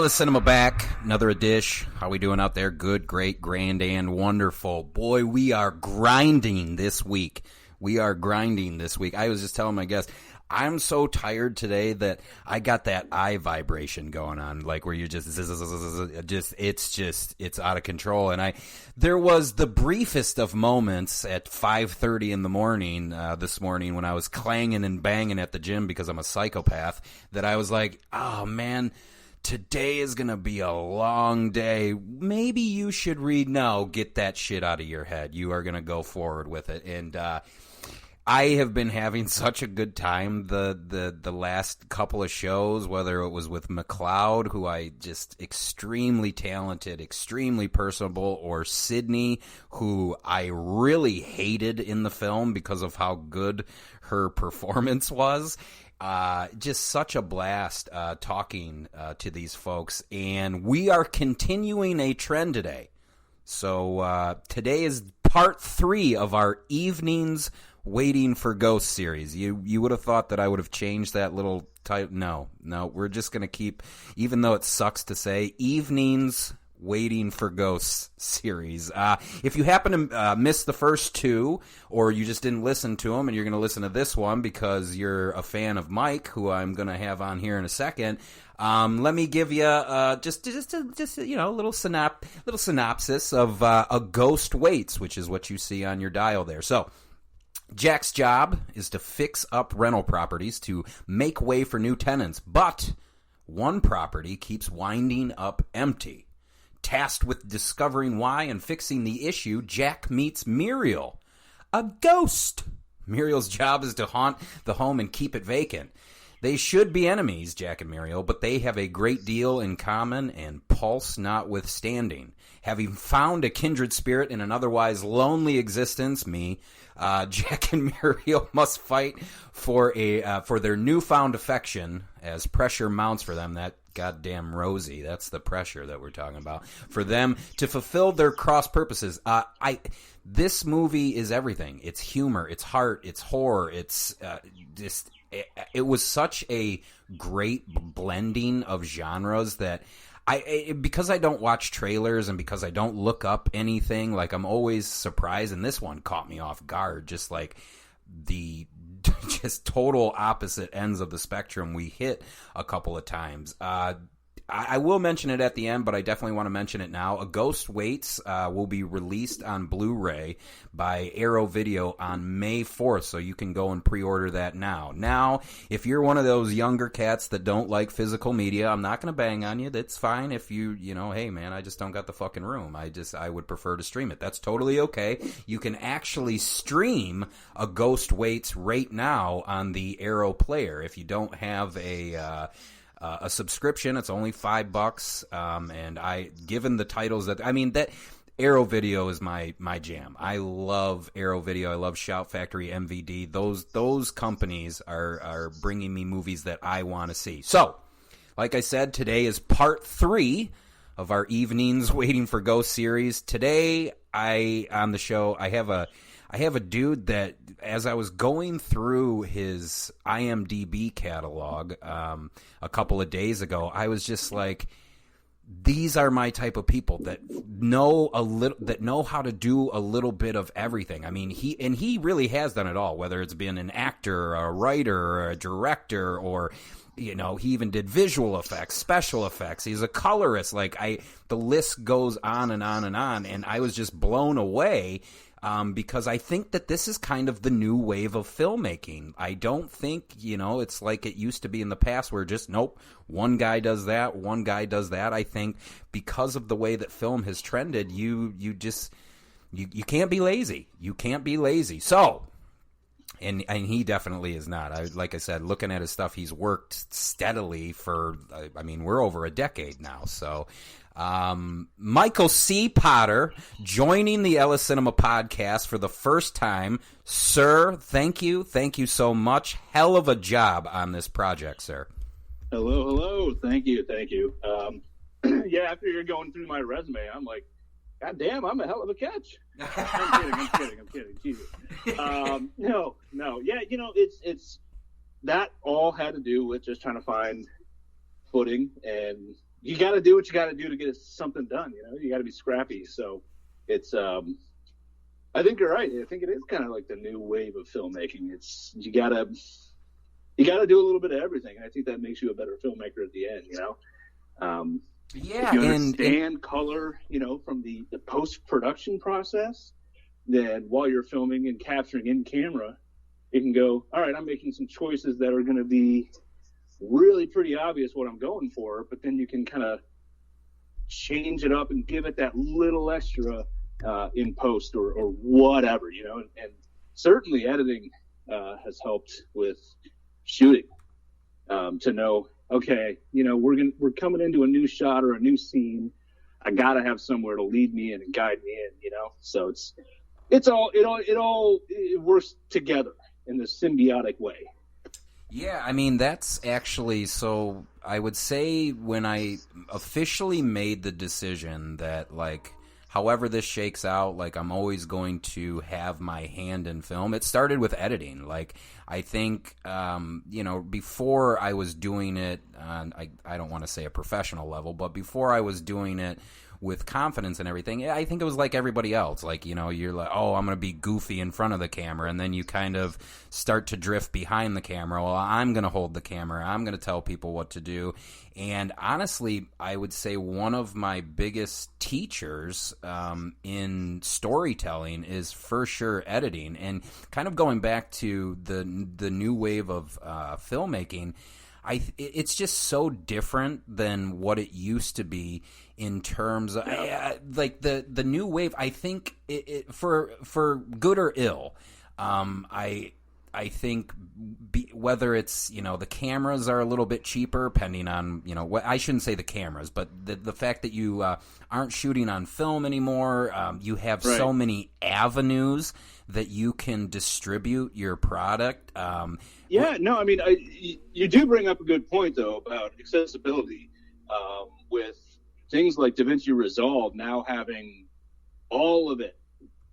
Ella Cinema back, another dish. How we doing out there? Good, great, grand, and wonderful. Boy, we are grinding this week. I was just telling my guests, I'm so tired today that I got that eye vibration going on, like where you're just it's out of control. And there was the briefest of moments at 5:30 in the morning this morning when I was clanging and banging at the gym because I'm a psychopath, that I was like, oh man, today is going to be a long day. Maybe you should read. No, get that shit out of your head. You are going to go forward with it. And I have been having such a good time the last couple of shows, whether it was with MacLeod, who I just extremely talented, extremely personable, or Sydney, who I really hated in the film because of how good her performance was. Just such a blast talking to these folks, and we are continuing a trend today. So today is part 3 of our Evenings Waiting for Ghosts series. You would have thought that I would have changed that little title. No, we're just going to keep, even though it sucks to say, Evenings Waiting for Ghosts series. If you happen to miss the first 2, or you just didn't listen to them and you're going to listen to this one because you're a fan of Mike, who I'm going to have on here in a second, let me give you just you know, a little synopsis of A Ghost Waits, which is what you see on your dial there. So Jack's job is to fix up rental properties to make way for new tenants, but one property keeps winding up empty. Tasked with discovering why and fixing the issue, Jack meets Muriel, a ghost. Muriel's job is to haunt the home and keep it vacant. They should be enemies, Jack and Muriel, but they have a great deal in common, and pulse notwithstanding. Having found a kindred spirit in an otherwise lonely existence, Jack and Muriel must fight for their newfound affection as pressure mounts for them. That goddamn Rosie, that's the pressure that we're talking about, for them to fulfill their cross purposes. This movie is everything. It's humor, it's heart, it's horror, it's it was such a great blending of genres that because I don't watch trailers and because I don't look up anything, like, I'm always surprised, and this one caught me off guard, just like the just total opposite ends of the spectrum we hit a couple of times. I will mention it at the end, but I definitely want to mention it now. A Ghost Waits will be released on Blu-ray by Arrow Video on May 4th, so you can go and pre-order that now. Now, if you're one of those younger cats that don't like physical media, I'm not going to bang on you. That's fine if you know, hey man, I just don't got the fucking room. I would prefer to stream it. That's totally okay. You can actually stream A Ghost Waits right now on the Arrow player. If you don't have a subscription, it's only $5, and given the titles that Arrow Video is my jam. I love Arrow Video. I love Shout Factory, MVD. Those companies are bringing me movies that I want to see. So, like I said, today is part 3 of our Evenings Waiting for Ghosts series. Today, on the show, I have a dude that, as I was going through his IMDb catalog a couple of days ago, I was just like, these are my type of people that know how to do a little bit of everything. I mean, he really has done it all, whether it's been an actor, a writer, or a director, or, you know, he even did visual effects, special effects. He's a colorist. The list goes on and on and on, and I was just blown away. Because I think that this is kind of the new wave of filmmaking. I don't think, it's like it used to be in the past where just, nope, one guy does that, one guy does that. I think because of the way that film has trended, you can't be lazy. You can't be lazy. So, and he definitely is not. Like I said, looking at his stuff, he's worked steadily for, we're over a decade now. So, Michael C. Potter joining the Ella Cinema podcast for the first time. Sir, thank you so much. Hell of a job on this project, sir. Hello. Thank you. Yeah, after you're going through my resume, I'm like, God damn, I'm a hell of a catch. I'm kidding. Jesus. No. Yeah, it's that all had to do with just trying to find footing and you got to do what you got to do to get something done. You got to be scrappy. So it's, I think you're right. I think it is kind of like the new wave of filmmaking. It's, you gotta do a little bit of everything. And I think that makes you a better filmmaker at the end, Yeah. If you understand color, from the post-production process, then while you're filming and capturing in camera, you can go, all right, I'm making some choices that are going to be really pretty obvious what I'm going for, but then you can kind of change it up and give it that little extra in post or whatever, and certainly editing has helped with shooting, to know, okay, we're coming into a new shot or a new scene. I gotta have somewhere to lead me in and guide me in, so it works together in this symbiotic way. Yeah, I mean, that's actually, so I would say when I officially made the decision that, like, however this shakes out, like, I'm always going to have my hand in film, it started with editing. Like, I think, before I was doing it on, I don't want to say a professional level, but before I was doing it with confidence and everything, I think it was like everybody else. Like, you're like, oh, I'm going to be goofy in front of the camera, and then you kind of start to drift behind the camera. Well, I'm going to hold the camera. I'm going to tell people what to do. And honestly, I would say one of my biggest teachers in storytelling is for sure editing. And kind of going back to the new wave of filmmaking, it's just so different than what it used to be in terms of like the new wave. I think for good or ill, I think whether it's the cameras are a little bit cheaper, depending on what, I shouldn't say the cameras, but the fact that you aren't shooting on film anymore. You have so many avenues that you can distribute your product. You do bring up a good point though about accessibility, with things like DaVinci Resolve now having all of it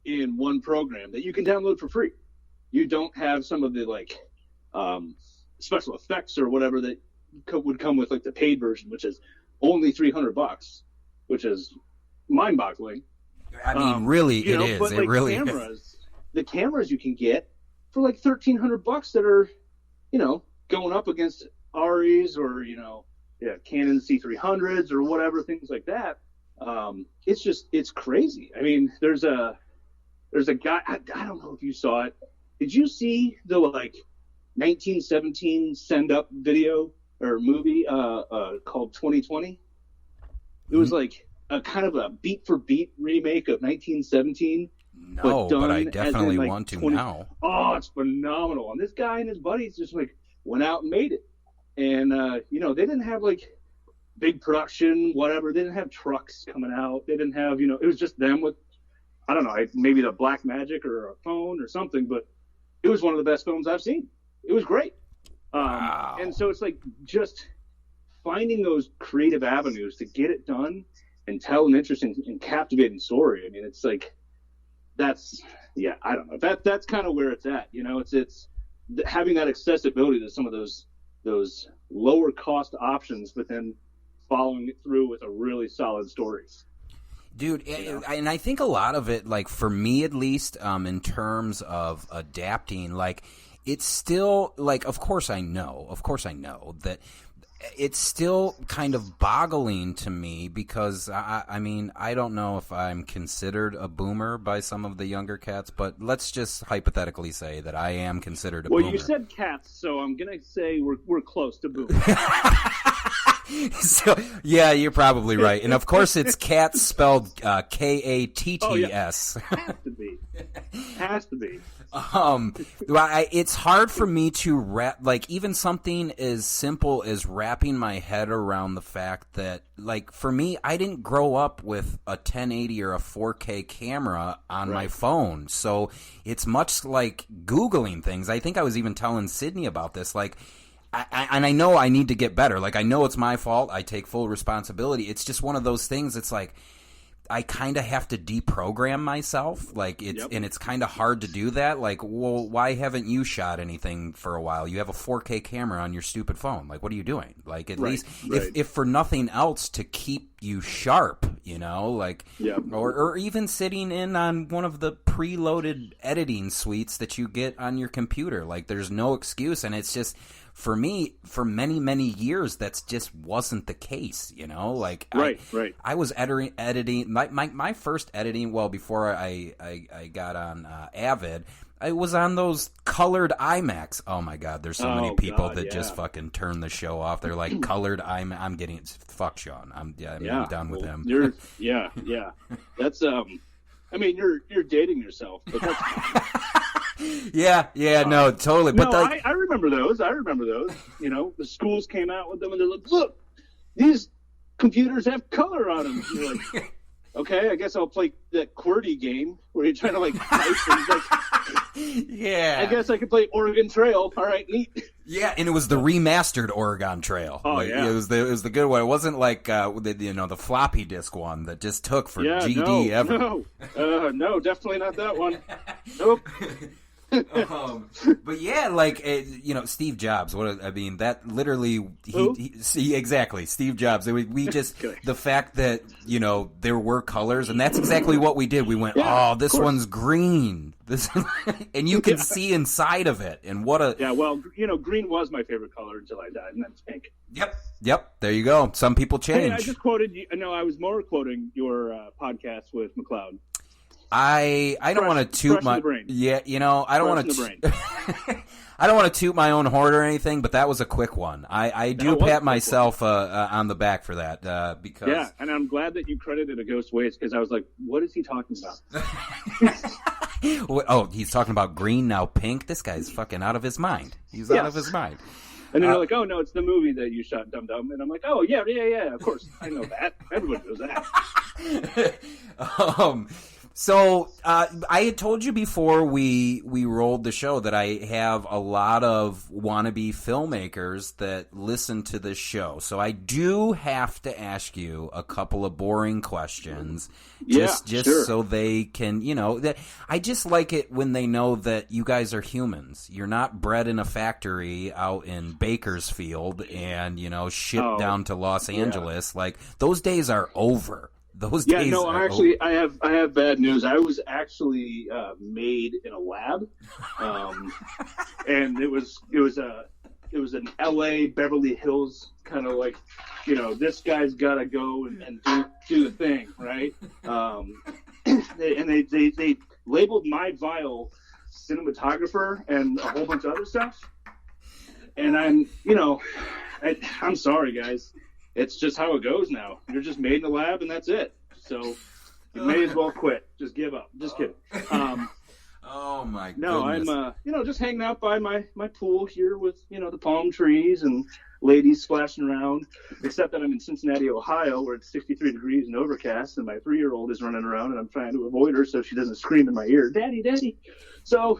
in one program that you can download for free. You don't have some of the special effects or whatever that would come with like the paid version, which is only $300, which is mind-boggling. I mean, really, it is. But, it really is. The cameras you can get for like $1,300 that are, going up against REs or Canon C300s or whatever, things like that. It's crazy. I mean, there's a guy. I don't know if you saw it. Did you see the 1917 send up video or movie called 2020? It was like a kind of a beat for beat remake of 1917. No, but I definitely want to now. Oh, it's phenomenal. And this guy and his buddies just went out and made it. And they didn't have big production, whatever. They didn't have trucks coming out. They didn't have, it was just them with, I don't know, maybe the Black Magic or a phone or something, but it was one of the best films I've seen. It was great. Wow. And so it's just finding those creative avenues to get it done and tell an interesting and captivating story. I mean, it's I don't know. That's kind of where it's at. It's having that accessibility to some of those lower cost options, but then following it through with a really solid story. Dude, and I think a lot of it, for me at least, in terms of adapting, it's still, of course I know that it's still kind of boggling to me because, I mean, I don't know if I'm considered a boomer by some of the younger cats, but let's just hypothetically say that I am considered a boomer. Well, you said cats, so I'm going to say we're close to boomer. So, yeah, you're probably right. And, of course, it's cats spelled Katts. Oh, yeah. Has to be. It's hard for me to wrap, even something as simple as wrapping my head around the fact that, for me, I didn't grow up with a 1080 or a 4K camera on my phone. So it's much like Googling things. I think I was even telling Sydney about this. And I know I need to get better. I know it's my fault. I take full responsibility. It's just one of those things. It's I kind of have to deprogram myself. Like and it's kind of hard to do that. Like, well, why haven't you shot anything for a while? You have a 4K camera on your stupid phone. Like, what are you doing? Like, at least if for nothing else, to keep you sharp, you know, like, or even sitting in on one of the preloaded editing suites that you get on your computer. Like, there's no excuse, and it's just. For me, for many, many years, that's just wasn't the case, you know? Like, I was editing my first editing, well, before I got on Avid, I was on those colored iMacs. Oh, my God, there's so many people that just fucking turn the show off. They're like, colored iMac. I'm getting, fuck Sean. I'm done with him. That's, I mean, you're dating yourself, but that's no, totally. But no, I remember those. You know, the schools came out with them, and they're like, "Look, these computers have color on them." And you're like, "Okay, I guess I'll play that QWERTY game where you're trying to like type and like." Yeah. I guess I could play Oregon Trail. All right, neat. Yeah, and it was the remastered Oregon Trail. Oh, like, yeah. It was the good one. It wasn't like the floppy disk one that just took for GD ever. No, definitely not that one. Nope. But yeah, like Steve Jobs. That literally exactly Steve Jobs. We just the fact that there were colors, and that's exactly what we did. We went, this one's green. This, and you can see inside of it. And what a well, green was my favorite color until I died, and that's pink. Yep. There you go. Some people change. Hey, I just quoted you. No, I was more quoting your podcast with MacLeod. I don't want to toot my I don't want to I don't want to toot my own horn or anything, but that was a quick one. I do pat myself on the back for that because and I'm glad that you credited A Ghost Waits, because I was like, what is he talking about? He's talking about green, now pink. This guy's fucking out of his mind. He's out of his mind. And then they're like, oh no, it's the movie that you shot, Dum Dum. And I'm like, oh yeah, of course, I know that. Everyone knows that. So I had told you before we rolled the show that I have a lot of wannabe filmmakers that listen to this show. So I do have to ask you a couple of boring questions, just so they can, I just like it when they know that you guys are humans. You're not bred in a factory out in Bakersfield and shipped down to Los Angeles. Like, those days are over. Those days. No, actually, I have bad news. I was actually made in a lab, and it was an L.A. Beverly Hills kind of like, this guy's got to go and do the thing, right? They labeled my vial cinematographer and a whole bunch of other stuff, and I'm sorry, guys. It's just how it goes now. You're just made in the lab, and that's it. So you may as well quit. Just give up. Just kidding. Oh my goodness. No, I'm just hanging out by my pool here with the palm trees and ladies splashing around. Except that I'm in Cincinnati, Ohio, where it's 63 degrees and overcast, and my 3-year-old is running around, and I'm trying to avoid her so she doesn't scream in my ear, "Daddy, Daddy." So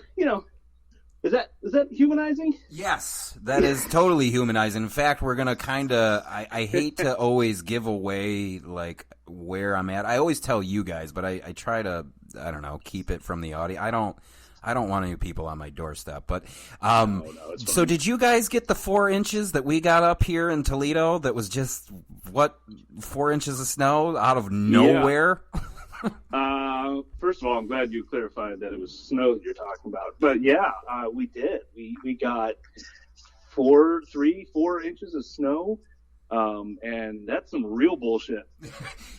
Is that humanizing? Yes, that is totally humanizing. In fact, we're going to kind of I hate to always give away, like, where I'm at. I always tell you guys, but I try to, I don't know, keep it from the audio. I don't want any people on my doorstep. But so did you guys get the 4 inches that we got up here in Toledo that was just, 4 inches of snow out of nowhere? Yeah. First of all, I'm glad you clarified that it was snow that you're talking about. But yeah, we did. We got 4 inches of snow, and that's some real bullshit.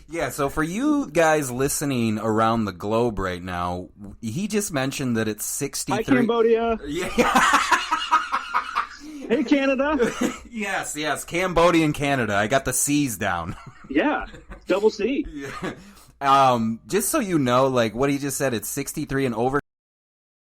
Yeah. So for you guys listening around the globe right now, he just mentioned that it's 63. Hi, Cambodia. Yeah. Hey, Canada. Yes, Cambodia and Canada. I got the C's down. Yeah, double C. Yeah. Just so you know, like what he just said, it's 63 and over.